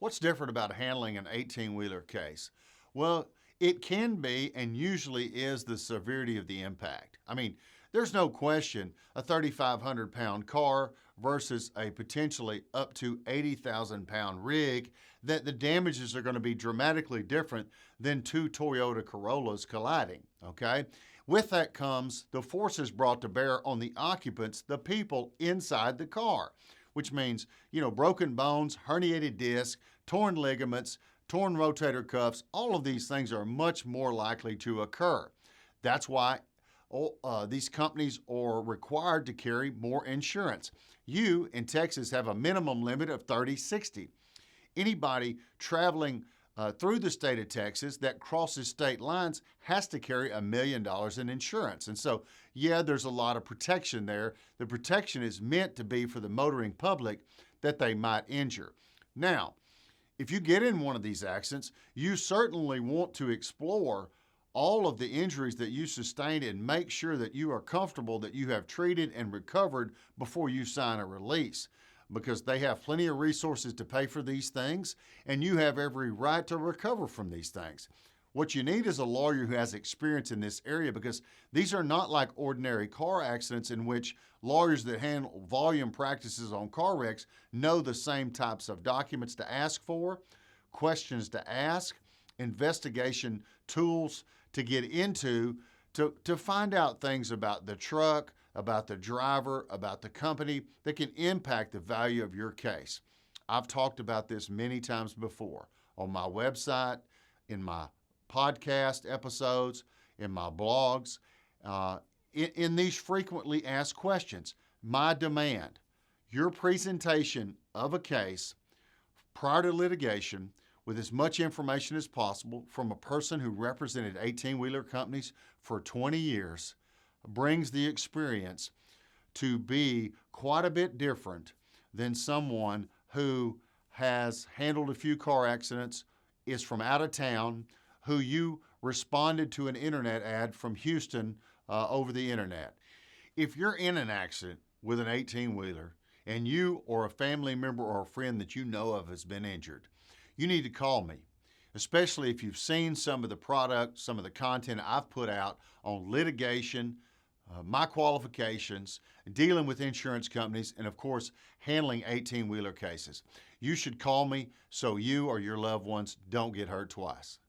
What's different about handling an 18-wheeler case? Well, it can be and usually is the severity of the impact. I mean, there's no question a 3,500-pound car versus a potentially up to 80,000-pound rig that the damages are going to be dramatically different than two Toyota Corollas colliding, okay? With that comes the forces brought to bear on the occupants, the people inside the car, which means, broken bones, herniated disc, torn ligaments, torn rotator cuffs. All of these things are much more likely to occur. That's why these companies are required to carry more insurance. You, in Texas, have a minimum limit of 30/60. Anybody traveling through the state of Texas that crosses state lines has to carry $1 million in insurance. And so, yeah, there's a lot of protection there. The protection is meant to be for the motoring public that they might injure. Now, if you get in one of these accidents, you certainly want to explore all of the injuries that you sustained and make sure that you are comfortable that you have treated and recovered before you sign a release, because they have plenty of resources to pay for these things, and you have every right to recover from these things. What you need is a lawyer who has experience in this area, because these are not like ordinary car accidents in which lawyers that handle volume practices on car wrecks know the same types of documents to ask for, questions to ask, investigation tools to get into to find out things about the truck, about the driver, about the company that can impact the value of your case. I've talked about this many times before on my website, in my podcast episodes, in my blogs, in these frequently asked questions. My demand, your presentation of a case prior to litigation with as much information as possible from a person who represented 18-wheeler companies for 20 years brings the experience to be quite a bit different than someone who has handled a few car accidents, is from out of town, who you responded to an internet ad from Houston over the internet. If you're in an accident with an 18-wheeler and you or a family member or a friend that you know of has been injured, you need to call me, especially if you've seen some of the product, some of the content I've put out on litigation, my qualifications, dealing with insurance companies, and of course, handling 18-wheeler cases. You should call me so you or your loved ones don't get hurt twice.